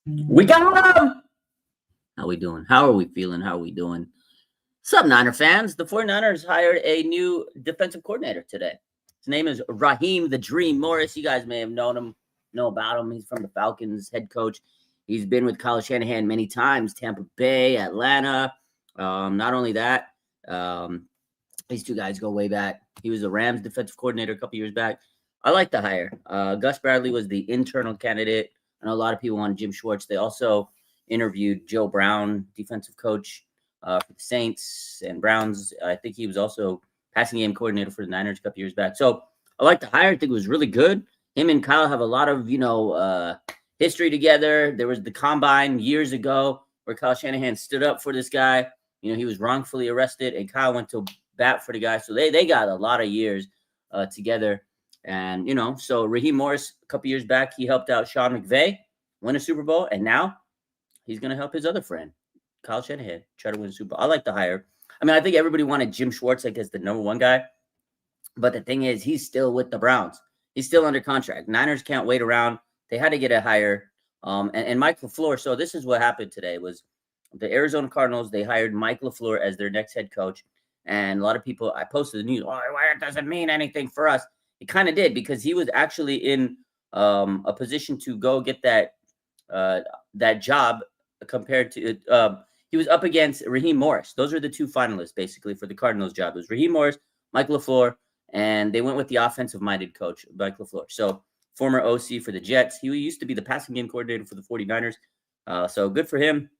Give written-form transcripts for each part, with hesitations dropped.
We got him! How we doing? How are we feeling? How are we doing? What's up, Niner fans? The 49ers hired a new defensive coordinator today. His name is Raheem the Dream Morris. You guys may have know about him. He's from the Falcons, head coach. He's been with Kyle Shanahan many times, Tampa Bay, Atlanta. Not only that, um, these two guys go way back. He was the Rams defensive coordinator a couple years back. I like the hire. Gus Bradley was the internal candidate. I know a lot of people wanted Jim Schwartz. They also interviewed Joe Brown, defensive coach for the Saints and Browns. I think he was also passing game coordinator for the Niners a couple years back. So I like the hire. I think it was really good. Him and Kyle have a lot of, history together. There was the combine years ago where Kyle Shanahan stood up for this guy. He was wrongfully arrested, and Kyle went to bat for the guy. So they got a lot of years together. And, so Raheem Morris, a couple years back, he helped out Sean McVay win a Super Bowl. And now he's going to help his other friend, Kyle Shanahan, try to win a Super Bowl. I like the hire. I mean, I think everybody wanted Jim Schwartz as the number one guy. But the thing is, he's still with the Browns. He's still under contract. Niners can't wait around. They had to get a hire. And Mike LaFleur. So this is what happened today was the Arizona Cardinals, they hired Mike LaFleur as their next head coach. And a lot of people, I posted the news, it doesn't mean anything for us. It kind of did because he was actually in a position to go get that job compared to he was up against Raheem Morris. Those are the two finalists basically for the Cardinals job. It was Raheem Morris, Mike LaFleur, and they went with the offensive-minded coach, Mike LaFleur. So former OC for the Jets. He used to be the passing game coordinator for the 49ers. So good for him.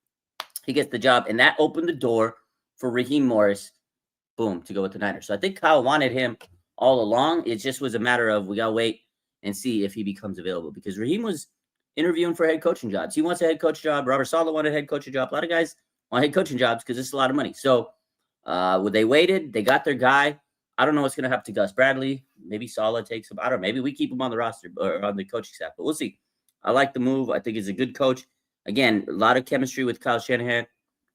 He gets the job, and that opened the door for Raheem Morris, boom, to go with the Niners. So I think Kyle wanted him all along. It just was a matter of we got to wait and see if he becomes available because Raheem was interviewing for head coaching jobs. He wants a head coach job. Robert Saleh wanted a head coaching job. A lot of guys want head coaching jobs because it's a lot of money. So they waited. They got their guy. I don't know what's going to happen to Gus Bradley. Maybe Saleh takes him. I don't know. Maybe we keep him on the roster or on the coaching staff, but we'll see. I like the move. I think he's a good coach. Again, a lot of chemistry with Kyle Shanahan.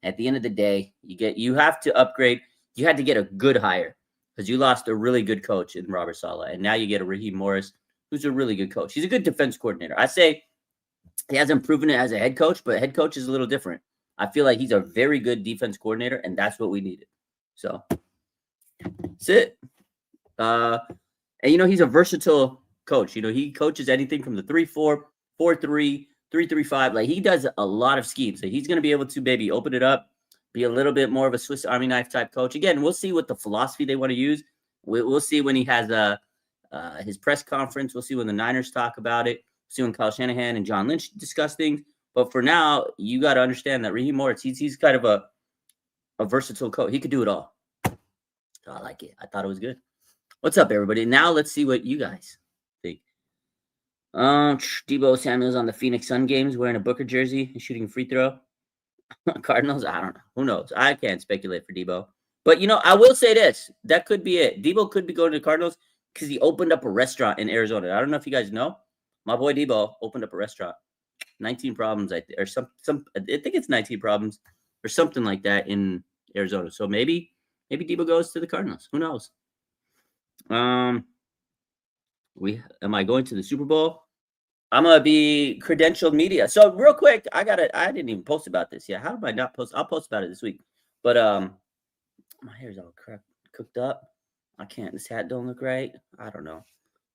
At the end of the day, you have to upgrade. You had to get a good hire because you lost a really good coach in Robert Saleh, and now you get a Raheem Morris, who's a really good coach. He's a good defense coordinator. I say he hasn't proven it as a head coach, but head coach is a little different. I feel like he's a very good defense coordinator, and that's what we needed. So that's it. And he's a versatile coach. He coaches anything from the 3-4, 4-3, 3-3-5. Like he does a lot of schemes. So he's going to be able to maybe open it up, be a little bit more of a Swiss Army knife type coach. Again, we'll see what the philosophy they want to use. We'll see when he has his press conference. We'll see when the Niners talk about it. See when Kyle Shanahan and John Lynch discuss things. But for now, you got to understand that Raheem Morris, he's kind of a versatile coach. He could do it all. So I like it. I thought it was good. What's up, everybody? Now let's see what you guys think. Deebo Samuel's on the Phoenix Sun games wearing a Booker jersey and shooting a free throw. Cardinals, I don't know. Who knows? I can't speculate for Deebo. But, I will say this. That could be it. Deebo could be going to the Cardinals because he opened up a restaurant in Arizona. I don't know if you guys know. My boy Deebo opened up a restaurant. 19 problems, I think, or some. I think it's 19 problems or something like that in Arizona. So maybe Deebo goes to the Cardinals. Who knows? Am I going to the Super Bowl? I'm gonna be credentialed media. So real quick, I didn't even post about this yet. How did I not post? I'll post about it this week. But my hair's all cooked up. I can't. This hat don't look right. I don't know.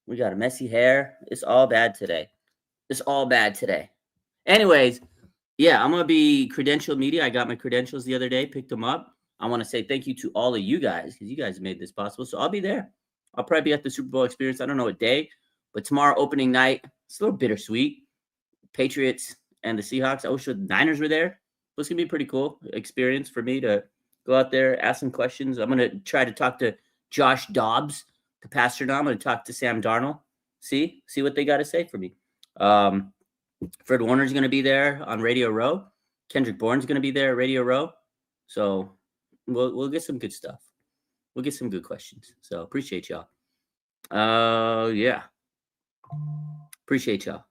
We got a messy hair. It's all bad today. Anyways, yeah, I'm gonna be credentialed media. I got my credentials the other day, picked them up. I want to say thank you to all of you guys because you guys made this possible. So I'll be there. I'll probably be at the Super Bowl experience. I don't know what day, but tomorrow opening night. It's a little bittersweet. Patriots and the Seahawks. I wish the Niners were there. It's going to be a pretty cool experience for me to go out there, ask some questions. I'm going to try to talk to Josh Dobbs, the passer now. I'm going to talk to Sam Darnold. See what they got to say for me. Fred Warner's going to be there on Radio Row. Kendrick Bourne's going to be there at Radio Row. So we'll get some good stuff. We'll get some good questions. So appreciate y'all. Yeah. Appreciate y'all.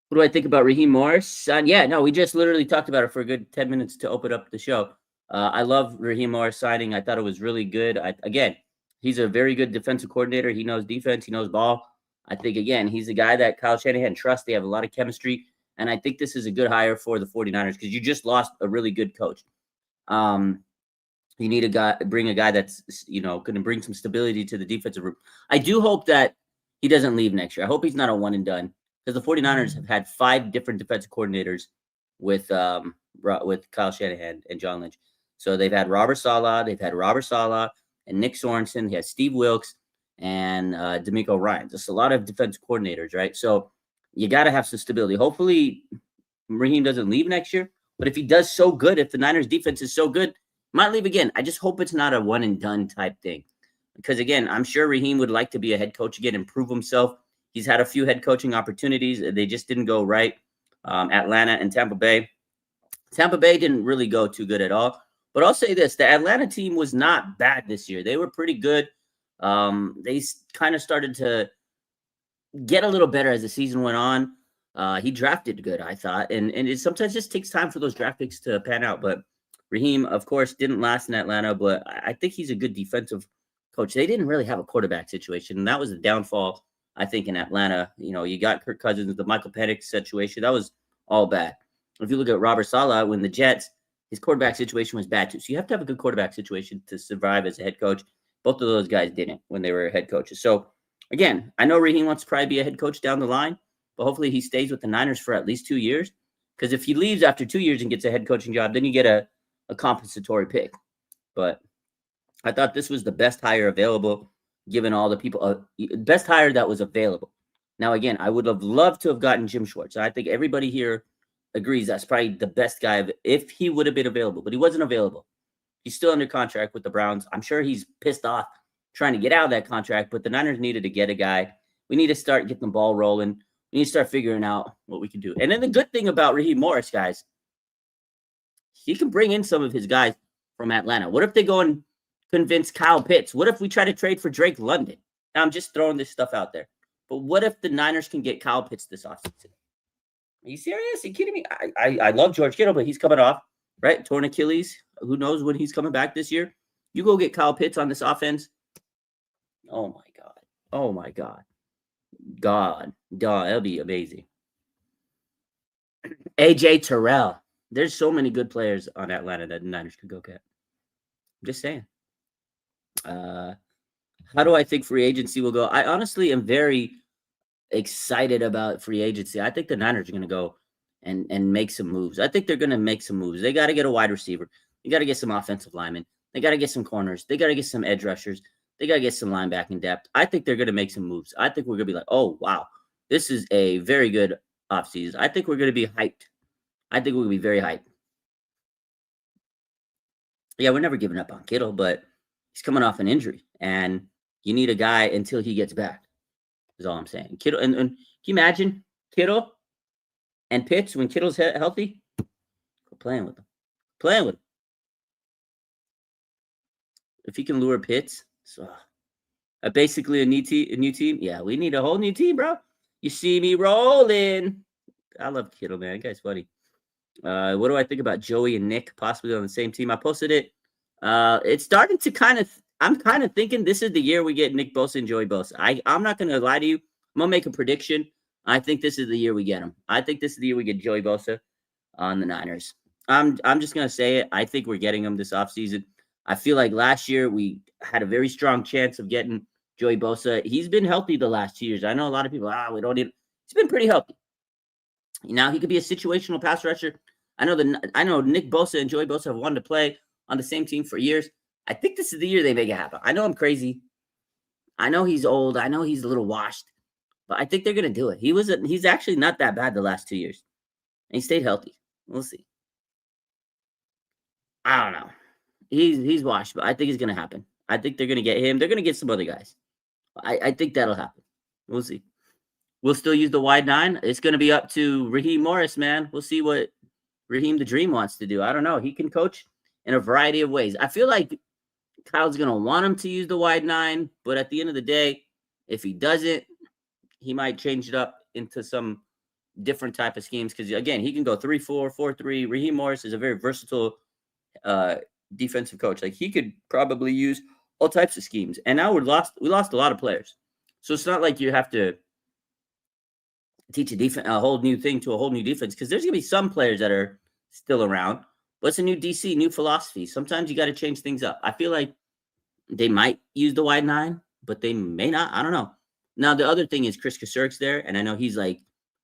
What do I think about Raheem Morris? We just literally talked about it for a good 10 minutes to open up the show. I love Raheem Morris signing. I thought it was really good. Again, he's a very good defensive coordinator. He knows defense. He knows ball. I think, again, he's a guy that Kyle Shanahan trusts. They have a lot of chemistry. And I think this is a good hire for the 49ers because you just lost a really good coach. You need bring a guy that's, going to bring some stability to the defensive room. I do hope that he doesn't leave next year. I hope he's not a one and done because the 49ers have had 5 different defensive coordinators with Kyle Shanahan and John Lynch. So they've had Robert Saleh and Nick Sorensen. He has Steve Wilkes and D'Amico Ryans. Just a lot of defensive coordinators, right? So you got to have some stability. Hopefully Raheem doesn't leave next year. But if he does so good, if the Niners defense is so good, might leave again. I just hope it's not a one and done type thing. Because again, I'm sure Raheem would like to be a head coach again, improve himself. He's had a few head coaching opportunities. They just didn't go right. Atlanta and Tampa Bay. Tampa Bay didn't really go too good at all. But I'll say this, the Atlanta team was not bad this year. They were pretty good. They kind of started to get a little better as the season went on. He drafted good, I thought. And it sometimes just takes time for those draft picks to pan out. But Raheem, of course, didn't last in Atlanta, but I think he's a good defensive coach. They didn't really have a quarterback situation, and that was the downfall, I think, in Atlanta. You got Kirk Cousins, the Michael Penix situation. That was all bad. If you look at Robert Saleh, when the Jets, his quarterback situation was bad too. So you have to have a good quarterback situation to survive as a head coach. Both of those guys didn't when they were head coaches. So, again, I know Raheem wants to probably be a head coach down the line, but hopefully he stays with the Niners for at least 2 years. Because if he leaves after 2 years and gets a head coaching job, then you get a compensatory pick. But I thought this was the best hire available, given all the people, best hire that was available. Now, again, I would have loved to have gotten Jim Schwartz. I think everybody here agrees that's probably the best guy if he would have been available, but he wasn't available. He's still under contract with the Browns. I'm sure he's pissed off trying to get out of that contract, but the Niners needed to get a guy. We need to start getting the ball rolling. We need to start figuring out what we can do. And then the good thing about Raheem Morris, guys, he can bring in some of his guys from Atlanta. What if they go and convince Kyle Pitts? What if we try to trade for Drake London? Now, I'm just throwing this stuff out there. But what if the Niners can get Kyle Pitts this offseason? Are you serious? Are you kidding me? I love George Kittle, but he's coming off, right? Torn Achilles. Who knows when he's coming back this year? You go get Kyle Pitts on this offense. Oh, my God. Oh, my God. God. That'll be amazing. AJ Terrell. There's so many good players on Atlanta that the Niners could go get. I'm just saying. How do I think free agency will go? I honestly am very excited about free agency. I think the Niners are going to go and make some moves. I think they're going to make some moves. They got to get a wide receiver. They got to get some offensive linemen. They got to get some corners. They got to get some edge rushers. They got to get some linebacking depth. I think they're going to make some moves. I think we're going to be like, oh, wow, this is a very good offseason. I think we're going to be hyped. I think we're going to be very hyped. Yeah, we're never giving up on Kittle, but he's coming off an injury, and you need a guy until he gets back, is all I'm saying. Kittle, and can you imagine Kittle and Pitts when Kittle's healthy? Go playing with him. Playing with him. If he can lure Pitts, so basically a new team. Yeah, we need a whole new team, bro. You see me rolling. I love Kittle, man. That guy's funny. What do I think about Joey and Nick possibly on the same team? I posted it. It's starting to I'm kind of thinking this is the year we get Nick Bosa and Joey Bosa. I'm not going to lie to you. I'm going to make a prediction. I think this is the year we get him. I think this is the year we get Joey Bosa on the Niners. I'm just going to say it. I think we're getting him this offseason. I feel like last year we had a very strong chance of getting Joey Bosa. He's been healthy the last 2 years. I know a lot of people, we don't need him. He's been pretty healthy. Now he could be a situational pass rusher. I know Nick Bosa and Joey Bosa have wanted to play on the same team for years. I think this is the year they make it happen. I know I'm crazy. I know he's old. I know he's a little washed, but I think they're going to do it. He's actually not that bad the last 2 years, and he stayed healthy. We'll see. I don't know. He's washed, but I think it's going to happen. I think they're going to get him. They're going to get some other guys. I think that'll happen. We'll see. We'll still use the wide 9. It's going to be up to Raheem Morris, man. We'll see what Raheem the Dream wants to do. I don't know. He can coach in a variety of ways. I feel like Kyle's going to want him to use the wide 9, but at the end of the day, if he doesn't, he might change it up into some different type of schemes because, again, he can go 3-4, 4-3. Raheem Morris is a very versatile defensive coach. Like, he could probably use all types of schemes. And now we lost a lot of players. So it's not like you have to teach a whole new thing to a whole new defense, because there's going to be some players that are still around, but it's a new DC, new philosophy. Sometimes you got to change things up. I feel like they might use the wide 9, but they may not. I don't know. Now, the other thing is Chris Kasurik's there, and I know he's like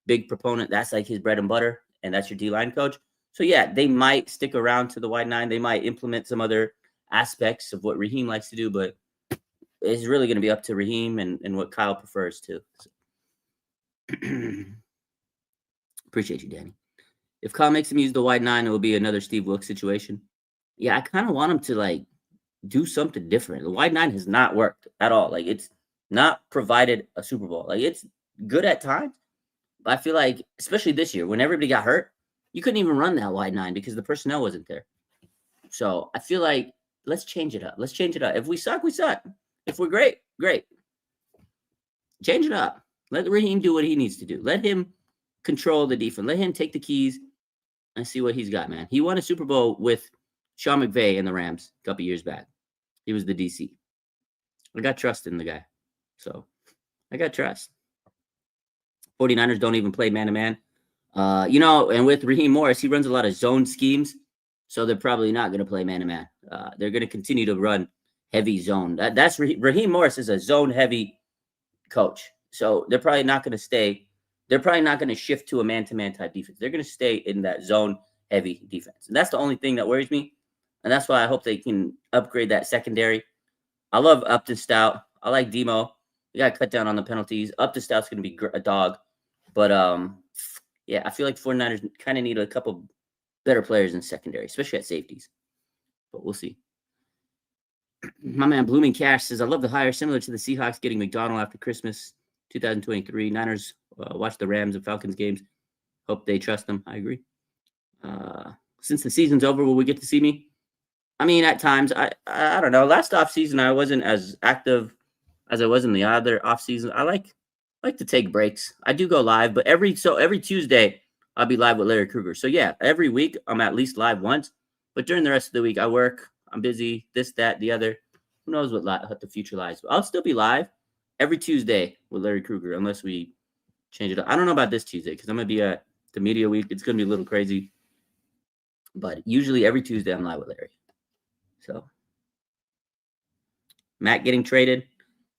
big proponent. That's like his bread and butter, and that's your D-line coach. So, yeah, they might stick around to the wide 9. They might implement some other aspects of what Raheem likes to do, but it's really going to be up to Raheem and what Kyle prefers too. So. Appreciate you, Danny. If Kyle makes him use the wide 9, it will be another Steve Wilkes situation. Yeah, I kind of want him to like do something different. The wide 9 has not worked at all. Like, it's not provided a Super Bowl. Like, it's good at times, but I feel like, especially this year, when everybody got hurt, you couldn't even run that wide 9 because the personnel wasn't there. So I feel like let's change it up. Let's change it up. If we suck, we suck. If we're great, great. Change it up. Let Raheem do what he needs to do. Let him control the defense. Let him take the keys and see what he's got, man. He won a Super Bowl with Sean McVay and the Rams a couple years back. He was the DC. I got trust in the guy. So I got trust. 49ers don't even play man-to-man. And with Raheem Morris, he runs a lot of zone schemes, so they're probably not going to play man-to-man. They're going to continue to run heavy zone. That's Raheem Morris is a zone-heavy coach, so they're probably not going to stay. They're probably not going to shift to a man-to-man type defense. They're going to stay in that zone-heavy defense, and that's the only thing that worries me, and that's why I hope they can upgrade that secondary. I love Upton Stout. I like Demo. We got to cut down on the penalties. Upton Stout's going to be a dog, but yeah, I feel like 49ers kind of need a couple better players in secondary, especially at safeties. But we'll see. My man Blooming Cash says, I love the hire, similar to the Seahawks getting McDonald after Christmas 2023. Niners watch the Rams and Falcons games. Hope they trust them. I agree. Since the season's over, will we get to see me? I mean, at times, I don't know. Last offseason, I wasn't as active as I was in the other offseason. I like to take breaks. I do go live, but every Tuesday, I'll be live with Larry Krueger. So, yeah, every week, I'm at least live once. But during the rest of the week, I work. I'm busy, this, that, the other. Who knows what the future lies. But I'll still be live every Tuesday with Larry Krueger, unless we change it up. I don't know about this Tuesday because I'm going to be at the media week. It's going to be a little crazy. But usually every Tuesday, I'm live with Larry. So, Matt getting traded.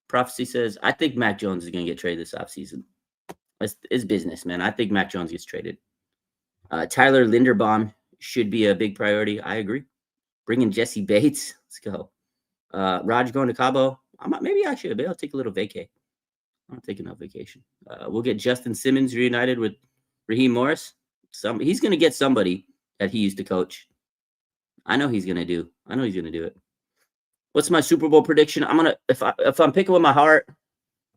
Prophecy says, I think Mac Jones is going to get traded this offseason. It's business, man. I think Mac Jones gets traded. Tyler Linderbaum should be a big priority. I agree. Bringing Jesse Bates. Let's go. Raj going to Cabo. Maybe I should. Maybe I'll take a little vacay. I'm not taking no vacation. We'll get Justin Simmons reunited with Raheem Morris. He's going to get somebody that he used to coach. I know he's going to do. I know he's going to do it. What's my Super Bowl prediction? If I'm picking with my heart,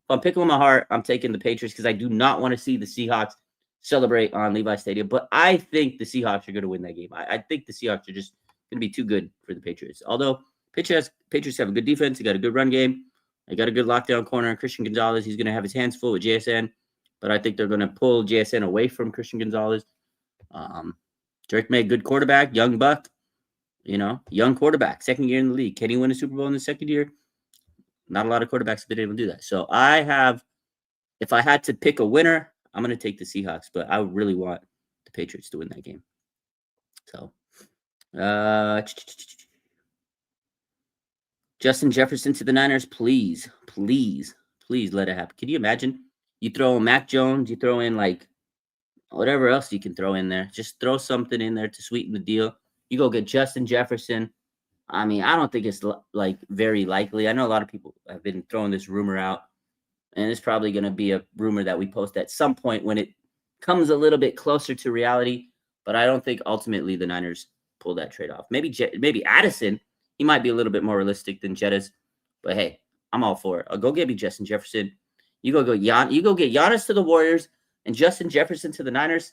I'm taking the Patriots because I do not want to see the Seahawks celebrate on Levi Stadium. But I think the Seahawks are going to win that game. I think the Seahawks are just going to be too good for the Patriots. Although Patriots have a good defense, they got a good run game, they got a good lockdown corner. Christian Gonzalez, he's going to have his hands full with JSN, but I think they're going to pull JSN away from Christian Gonzalez. Drake May, good quarterback, young buck. Young quarterback, second year in the league. Can he win a Super Bowl in the second year? Not a lot of quarterbacks have been able to do that. So if I had to pick a winner, I'm going to take the Seahawks, but I really want the Patriots to win that game. So, Justin Jefferson to the Niners, please let it happen. Can you imagine? You throw in Mac Jones, you throw in like whatever else you can throw in there. Just throw something in there to sweeten the deal. You go get Justin Jefferson. I mean, I don't think it's like very likely. I know a lot of people have been throwing this rumor out, and it's probably going to be a rumor that we post at some point when it comes a little bit closer to reality. But I don't think ultimately the Niners pull that trade off. Maybe Addison, he might be a little bit more realistic than Jettis. But hey, I'm all for it. I'll go get me Justin Jefferson. You go get Giannis to the Warriors and Justin Jefferson to the Niners.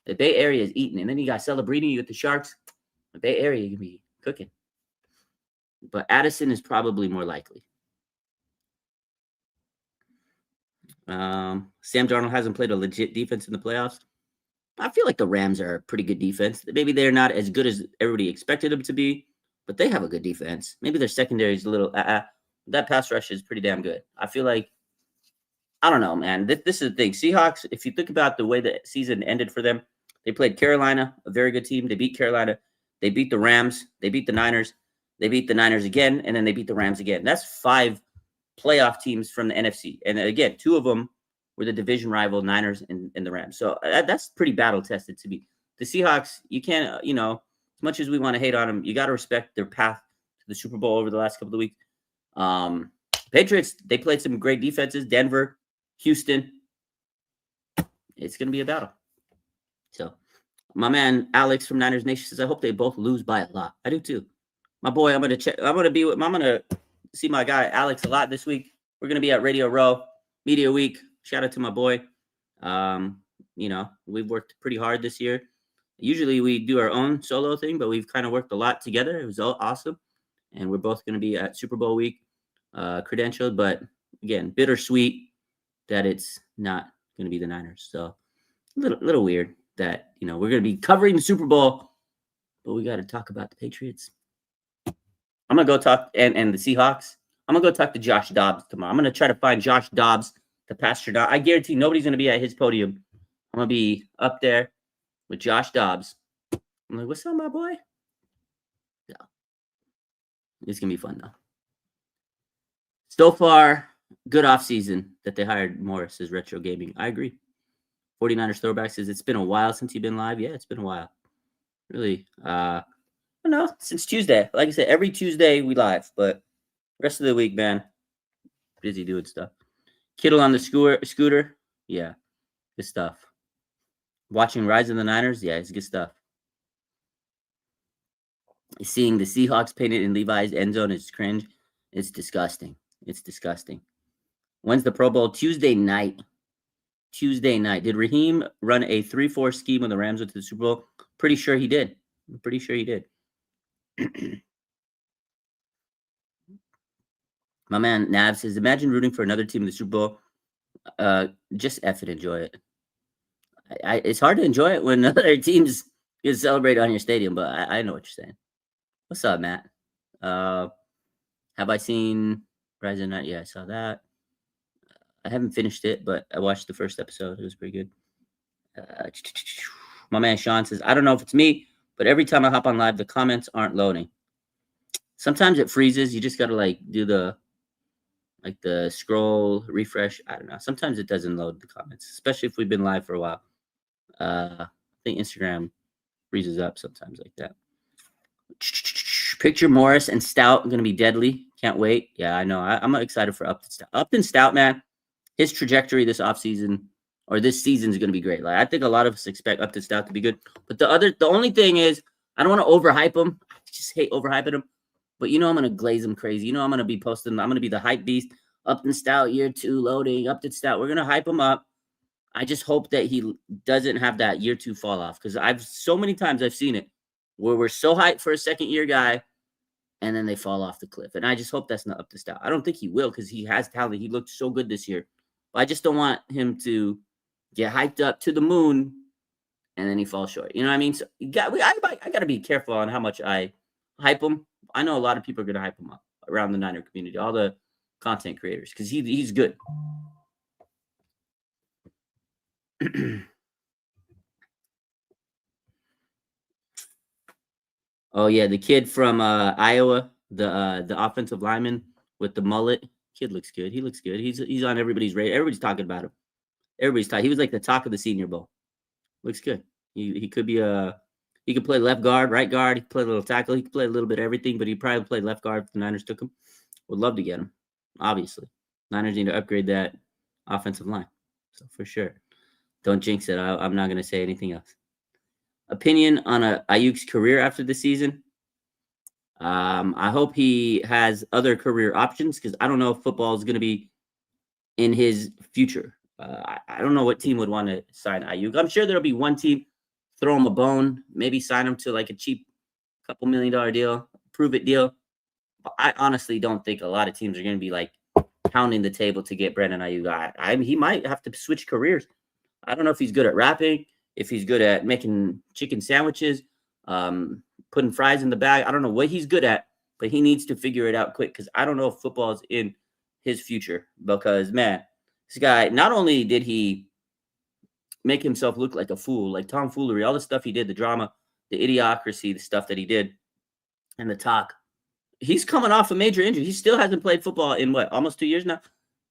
The Bay Area is eating, and then you got Celebrini with the Sharks. The Bay Area can be cooking. But Addison is probably more likely. Sam Darnold hasn't played a legit defense in the playoffs. I feel like the Rams are a pretty good defense. Maybe they're not as good as everybody expected them to be, but they have a good defense. Maybe their secondary is a little, that pass rush is pretty damn good. I feel like I don't know, man. This is the thing. Seahawks, if you think about the way the season ended for them, they played Carolina, a very good team. They beat Carolina. They beat the Rams. They beat the Niners. They beat the Niners again, and then they beat the Rams again. That's 5 playoff teams from the NFC. And again, 2 of them were the division rival Niners and the Rams. So that's pretty battle tested to me. The Seahawks, you can't, as much as we want to hate on them, you got to respect their path to the Super Bowl over the last couple of weeks. Patriots, they played some great defenses. Denver, Houston. It's going to be a battle. So my man Alex from Niners Nation says, I hope they both lose by a lot. I do too. My boy, I'm going to see my guy Alex a lot this week. We're going to be at Radio Row Media Week. Shout out to my boy. We've worked pretty hard this year. Usually we do our own solo thing, but we've kind of worked a lot together. It was awesome. And we're both going to be at Super Bowl week credentialed, but again, bittersweet that it's not going to be the Niners. So a little weird that, we're going to be covering the Super Bowl, but we got to talk about the Patriots. I'm going to go talk, and the Seahawks. I'm going to go talk to Josh Dobbs tomorrow. I'm going to try to find Josh Dobbs, the pastor. I guarantee nobody's going to be at his podium. I'm going to be up there with Josh Dobbs. I'm like, what's up, my boy? Yeah. It's going to be fun, though. So far, good offseason that they hired Morris as Retro Gaming. I agree. 49ers Throwback says, it's been a while since you've been live. Yeah, it's been a while. Really. I don't know. Since Tuesday. Like I said, every Tuesday we live. But rest of the week, man, busy doing stuff. Kittle on the scooter. Yeah, good stuff. Watching Rise of the Niners. Yeah, it's good stuff. Seeing the Seahawks painted in Levi's end zone is cringe. It's disgusting. It's disgusting. When's the Pro Bowl? Tuesday night. Did Raheem run a 3-4 scheme when the Rams went to the Super Bowl? Pretty sure he did. I'm pretty sure he did. My man Nav says, imagine rooting for another team in the Super Bowl. Just F it, enjoy it. It's hard to enjoy it when other teams get celebrated on your stadium, but I know what you're saying. What's up, Matt? Have I seen Rise of the Night? Yeah, I saw that. I haven't finished it, but I watched the first episode. It was pretty good. My man Sean says, I don't know if it's me, but every time I hop on live, the comments aren't loading. Sometimes it freezes. You just got to do the scroll, refresh. I don't know. Sometimes it doesn't load the comments, especially if we've been live for a while. I think Instagram freezes up sometimes like that. Picture Morris and Stout going to be deadly. Can't wait. Yeah, I know. I'm excited for Upton Stout. Upton Stout, man, his trajectory this offseason or this season is going to be great. I think a lot of us expect Upton Stout to be good. But the only thing is, I don't want to overhype him. I just hate overhyping him. But I'm going to glaze him crazy. I'm going to be posting. I'm going to be the hype beast. Upton Stout, year 2 loading. Upton Stout. We're going to hype him up. I just hope that he doesn't have that year 2 fall off. Because so many times I've seen it where we're so hyped for a second-year guy, and then they fall off the cliff. And I just hope that's not Upton Stout. I don't think he will because he has talent. He looked so good this year. But I just don't want him to get hyped up to the moon, and then he falls short. You know what I mean? So I got to be careful on how much I hype him. I know a lot of people are going to hype him up around the Niner community, all the content creators, because he's good. Oh, yeah, the kid from Iowa, the offensive lineman with the mullet. Kid looks good. He looks good. He's on everybody's radar. Everybody's talking about him. Everybody's talking. He was like the talk of the Senior Bowl. Looks good. He could be he could play left guard, right guard. He could play a little tackle. He could play a little bit of everything, but he'd probably play left guard if the Niners took him. Would love to get him, obviously. Niners need to upgrade that offensive line. So for sure. Don't jinx it. I'm not going to say anything else. Opinion on Aiyuk's career after the season. I hope he has other career options because I don't know if football is going to be in his future. I don't know what team would want to sign Aiyuk. I'm sure there'll be one team throw him a bone, maybe sign him to a cheap couple $1 million deal, prove it deal. But I honestly don't think a lot of teams are going to be pounding the table to get Brandon Aiyuk. He might have to switch careers. I don't know if he's good at rapping, if he's good at making chicken sandwiches, putting fries in the bag. I don't know what he's good at, but he needs to figure it out quick because I don't know if football is in his future because, man, This guy, not only did he make himself look like a fool, like tomfoolery, all the stuff he did, the drama, the idiocracy, the stuff that he did, and the talk. He's coming off a major injury. He still hasn't played football in what, almost 2 years now?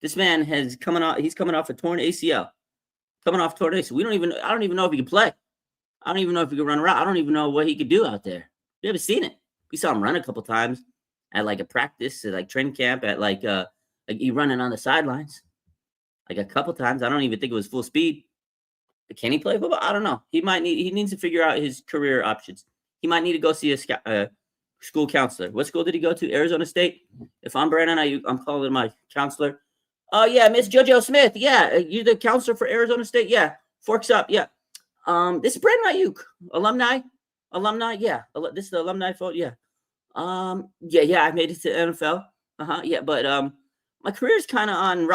This man he's coming off a torn ACL. Coming off torn ACL. I don't even know if he can play. I don't even know if he can run around. I don't even know what he could do out there. We haven't seen it. We saw him run a couple times at like a practice, at like training camp, at like he running on the sidelines. Like a couple times. I don't even think it was full speed. Can he play football? I don't know. He needs to figure out his career options. He might need to go see a school counselor. What school did he go to? Arizona State. If I'm Brandon, I'm calling my counselor. Oh yeah, Miss JoJo Smith. Yeah, you the counselor for Arizona State. Yeah, forks up. Yeah. This is Brandon Aiyuk, alumni. Yeah, this is the alumni phone. Yeah. Yeah. I made it to NFL. Yeah, but my career's kind of on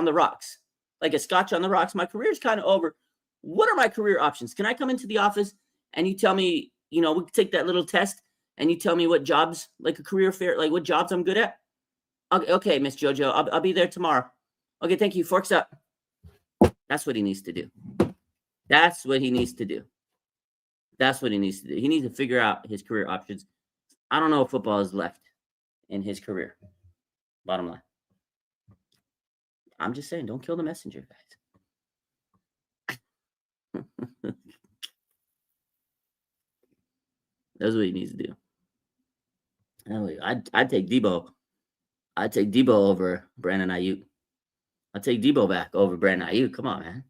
the rocks, like a scotch on the rocks. My career's kind of over. What are my career options? Can I come into the office and you tell me, we can take that little test and you tell me what jobs, like a career fair, like what jobs I'm good at? Okay, Miss JoJo, I'll be there tomorrow. Okay, thank you. Forks up. That's what he needs to do. That's what he needs to do. He needs to figure out his career options. I don't know if football is left in his career. Bottom line. I'm just saying, don't kill the messenger, guys. That's what he needs to do. Anyway, I'd take Debo. I'd take Debo over Brandon Aiyuk. I'd take Debo back over Brandon Aiyuk. Come on, man.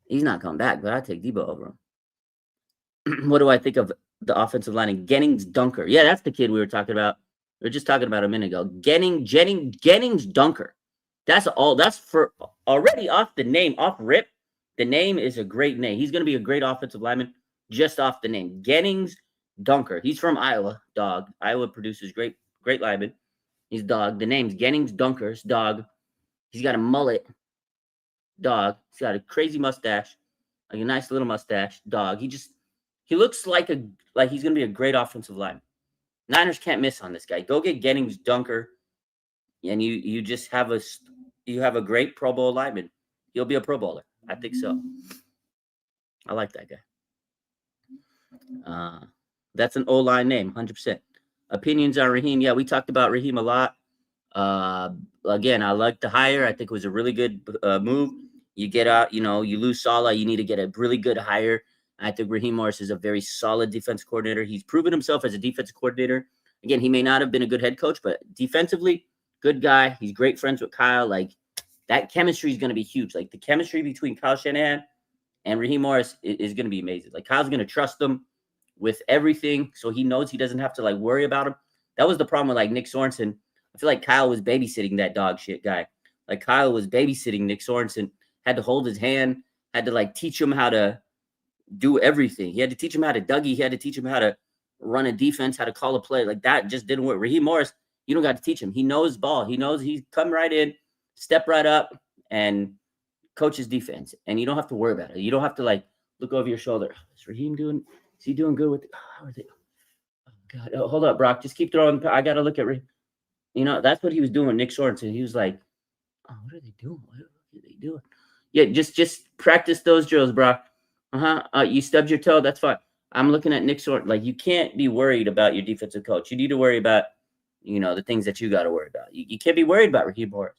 He's not coming back, but I'd take Debo over him. What do I think of the offensive line? And Gennings Dunker. Yeah, that's the kid we were talking about. We were just talking about a minute ago. Gennings Dunker. That's for already off the name, off rip. The name is a great name. He's going to be a great offensive lineman just off the name. Gennings Dunker. He's from Iowa, dog. Iowa produces great linemen. He's dog. The name's Gennings Dunker's dog. He's got a mullet, dog. He's got a crazy mustache, like a nice little mustache, dog. He looks like he's going to be a great offensive lineman. Niners can't miss on this guy. Go get Gennings Dunker, and you just have a great Pro Bowl lineman. He'll be a Pro Bowler. I think so. I like that guy. That's an O-line name, 100%. Opinions on Raheem. Yeah, we talked about Raheem a lot. Again, I like the hire. I think it was a really good move. You get out, you lose Salah. You need to get a really good hire. I think Raheem Morris is a very solid defense coordinator. He's proven himself as a defensive coordinator. Again, he may not have been a good head coach, but defensively, good guy. He's great friends with Kyle. Like, that chemistry is going to be huge. Like, the chemistry between Kyle Shanahan and Raheem Morris is going to be amazing. Like, Kyle's going to trust him with everything, so he knows he doesn't have to, like, worry about him. That was the problem with, like, Nick Sorensen. I feel like Kyle was babysitting that dog shit guy. Like, Kyle was babysitting Nick Sorensen, had to hold his hand, had to, like, teach him how to do everything. He had to teach him how to Dougie. He had to teach him how to run a defense, how to call a play. Like, that just didn't work. Raheem Morris, you don't got to teach him. He knows ball. He knows he's come right in, step right up, and coach his defense. And you don't have to worry about it. You don't have to, like, look over your shoulder. Is Raheem doing? Is he doing good with? How are they? Oh God! Oh, hold up, Brock. Just keep throwing. I got to look at Raheem. That's what he was doing. Nick Sorensen. He was like, "Oh, what are they doing? What are they doing?" Yeah, just practice those drills, Brock. You stubbed your toe. That's fine. I'm looking at Nick Sorensen. Like, you can't be worried about your defensive coach. You need to worry about, the things that you got to worry about. You can't be worried about Raheem Morris.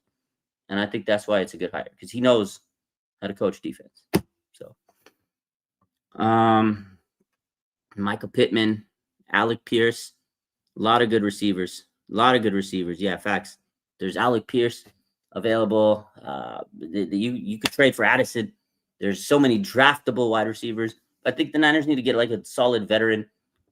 And I think that's why it's a good hire, because he knows how to coach defense. So, Michael Pittman, Alec Pierce, a lot of good receivers. Yeah, facts. There's Alec Pierce available. You could trade for Addison. There's so many draftable wide receivers. I think the Niners need to get like a solid veteran.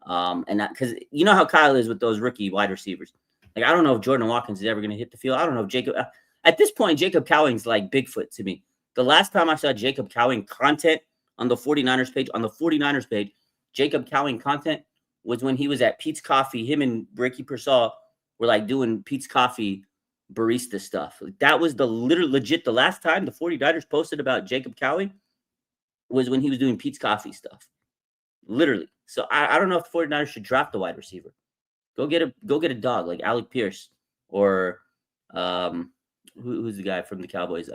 And that, because you know how Kyle is with those rookie wide receivers. Like, I don't know if Jordan Watkins is ever going to hit the field. I don't know if Jacob. At this point, Jacob Cowing's like Bigfoot to me. The last time I saw Jacob Cowing content on the 49ers page, Jacob Cowing content was when he was at Pete's Coffee. Him and Ricky Pearsall were like doing Pete's Coffee barista stuff. Like, that was the legit. The last time the 49ers posted about Jacob Cowing was when he was doing Pete's Coffee stuff. Literally. So I don't know if the 49ers should draft a wide receiver. Go get a dog like Alec Pierce or who's the guy from the Cowboys?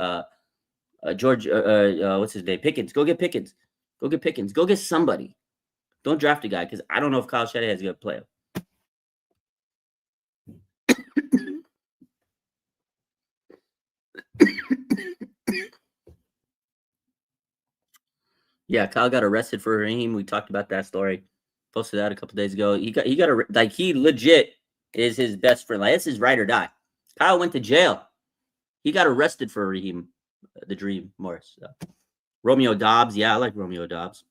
George, what's his name? Pickens. Go get Pickens. Go get Pickens. Go get somebody. Don't draft a guy because I don't know if Kyle Shanahan is going to play him. Yeah, Kyle got arrested for Raheem. We talked about that story. Posted that a couple days ago. He legit is his best friend. Like, it's his ride or die. Kyle went to jail. He got arrested for Raheem, the Dream Morris. So. Romeo Dobbs. Yeah, I like Romeo Dobbs.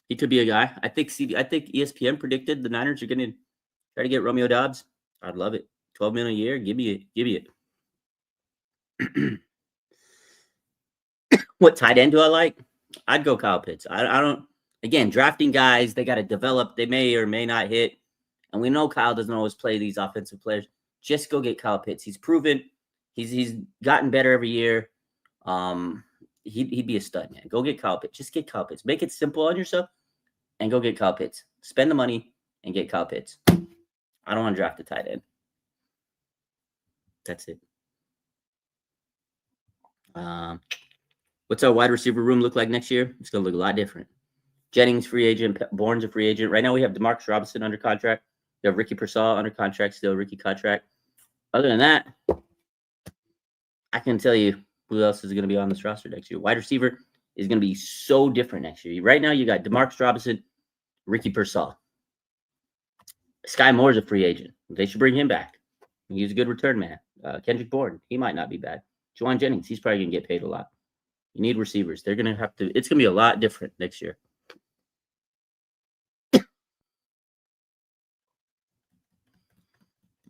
He could be a guy. I think ESPN predicted the Niners are going to try to get Romeo Dobbs. I'd love it. $12 million a year. Give me it. What tight end do I like? I'd go Kyle Pitts. I don't. Again, drafting guys, they got to develop. They may or may not hit, and we know Kyle doesn't always play these offensive players. Just go get Kyle Pitts. He's proven. He's gotten better every year. He'd be a stud, man. Go get Kyle Pitts. Just get Kyle Pitts. Make it simple on yourself, and go get Kyle Pitts. Spend the money and get Kyle Pitts. I don't want to draft a tight end. That's it. What's our wide receiver room look like next year? It's going to look a lot different. Jennings, free agent. Bourne's a free agent. Right now we have DeMarcus Robinson under contract. We have Ricky Pearsall under contract, still Ricky contract. Other than that, I can tell you who else is going to be on this roster next year. Wide receiver is going to be so different next year. Right now you got DeMarcus Robinson, Ricky Pearsall. Sky Moore's a free agent. They should bring him back. He's a good return man. Kendrick Bourne, he might not be bad. Juwan Jennings, he's probably going to get paid a lot. You need receivers. They're going to have to – it's going to be a lot different next year.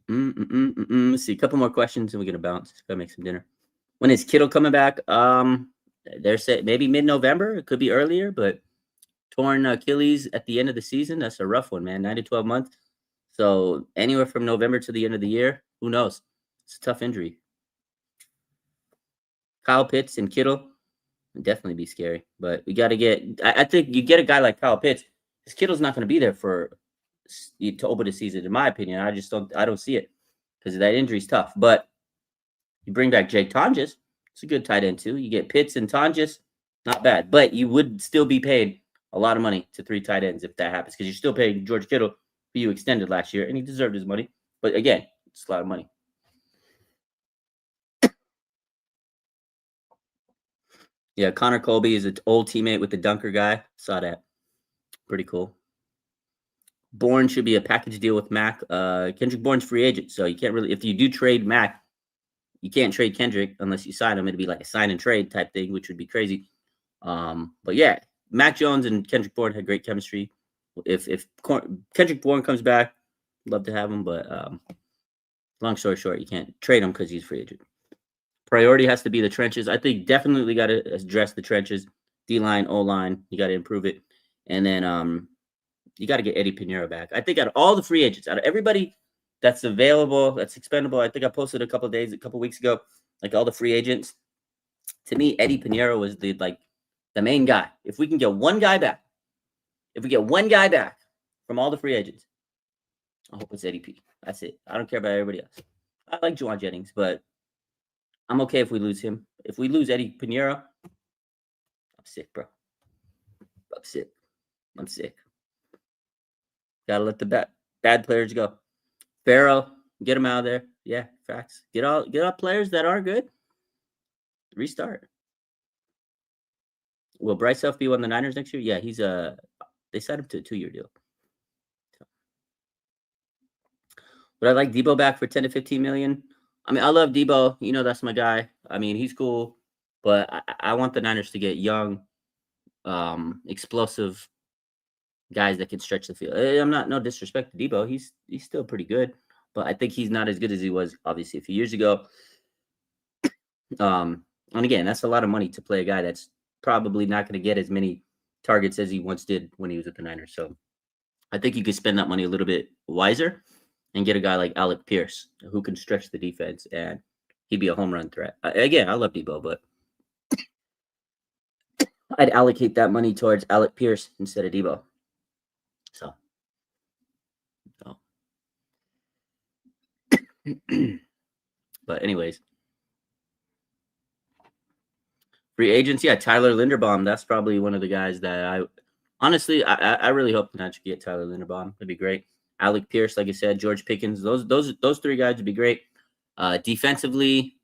Let's see. A couple more questions and we're going to bounce. Got to make some dinner. When is Kittle coming back? They're saying maybe mid-November. It could be earlier, but torn Achilles at the end of the season, that's a rough one, man. 9 to 12 months. So anywhere from November to the end of the year, who knows? It's a tough injury. Kyle Pitts and Kittle would definitely be scary. But we got to get – I think you get a guy like Kyle Pitts, because Kittle's not going to be there to open the season, in my opinion. I don't see it because that injury's tough. But you bring back Jake Tonjes. It's a good tight end, too. You get Pitts and Tonjes, not bad. But you would still be paid a lot of money to 3 tight ends if that happens, because you're still paying George Kittle, who you extended last year, and he deserved his money. But, again, it's a lot of money. Yeah, Connor Colby is an old teammate with the Dunker guy. Saw that. Pretty cool. Bourne should be a package deal with Mac. Kendrick Bourne's free agent, so you can't really – if you do trade Mac, you can't trade Kendrick unless you sign him. It'd be like a sign and trade type thing, which would be crazy. But, yeah, Mac Jones and Kendrick Bourne had great chemistry. If Kendrick Bourne comes back, love to have him. But long story short, you can't trade him because he's free agent. Priority has to be the trenches. I think definitely got to address the trenches. D-line, O-line, you got to improve it. And then you got to get Eddie Pinheiro back. I think out of all the free agents, out of everybody that's available, that's expendable, I think I posted a couple weeks ago, like all the free agents. To me, Eddie Pinheiro was the main guy. If we can get one guy back, from all the free agents, I hope it's Eddie P. That's it. I don't care about everybody else. I like Juwan Jennings, but I'm okay if we lose him. If we lose Eddie Pinheiro, I'm sick, bro. I'm sick. Gotta let the bad players go. Farrell, get him out of there. Yeah, facts. Get all players that are good. Restart. Will Bryce Huff be one of the Niners next year? Yeah, he's they signed him to a 2-year deal. But I like Debo back for 10 to 15 million. I mean, I love Debo. You know, that's my guy. I mean, he's cool. But I want the Niners to get young, explosive guys that can stretch the field. I'm not no disrespect to Debo. He's still pretty good. But I think he's not as good as he was, obviously, a few years ago. And again, that's a lot of money to play a guy that's probably not going to get as many targets as he once did when he was at the Niners. So I think you could spend that money a little bit wiser and get a guy like Alec Pierce who can stretch the defense, and he'd be a home run threat. Again, I love Debo, but I'd allocate that money towards Alec Pierce instead of Debo. So. But anyways, Free agents, yeah, Tyler Linderbaum. That's probably one of the guys that I really hope the Niners get Tyler Linderbaum. That'd be great. Alec Pierce, like I said, George Pickens. Those three guys would be great. Defensively,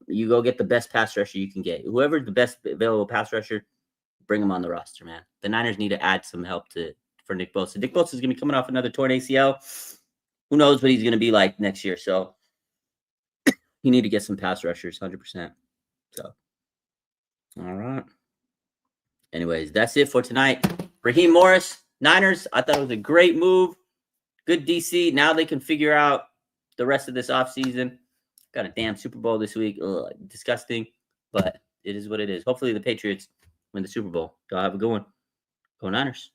you go get the best pass rusher you can get. Whoever's the best available pass rusher, bring him on the roster, man. The Niners need to add some help for Nick Bosa. Nick Bosa is gonna be coming off another torn ACL. Who knows what he's gonna be like next year? So you need to get some pass rushers, 100%. So, all right. Anyways, that's it for tonight. Raheem Morris, Niners. I thought it was a great move. Good DC. Now they can figure out the rest of this offseason. Got a damn Super Bowl this week. Ugh, disgusting, but it is what it is. Hopefully the Patriots win the Super Bowl. Y'all have a good one. Go Niners.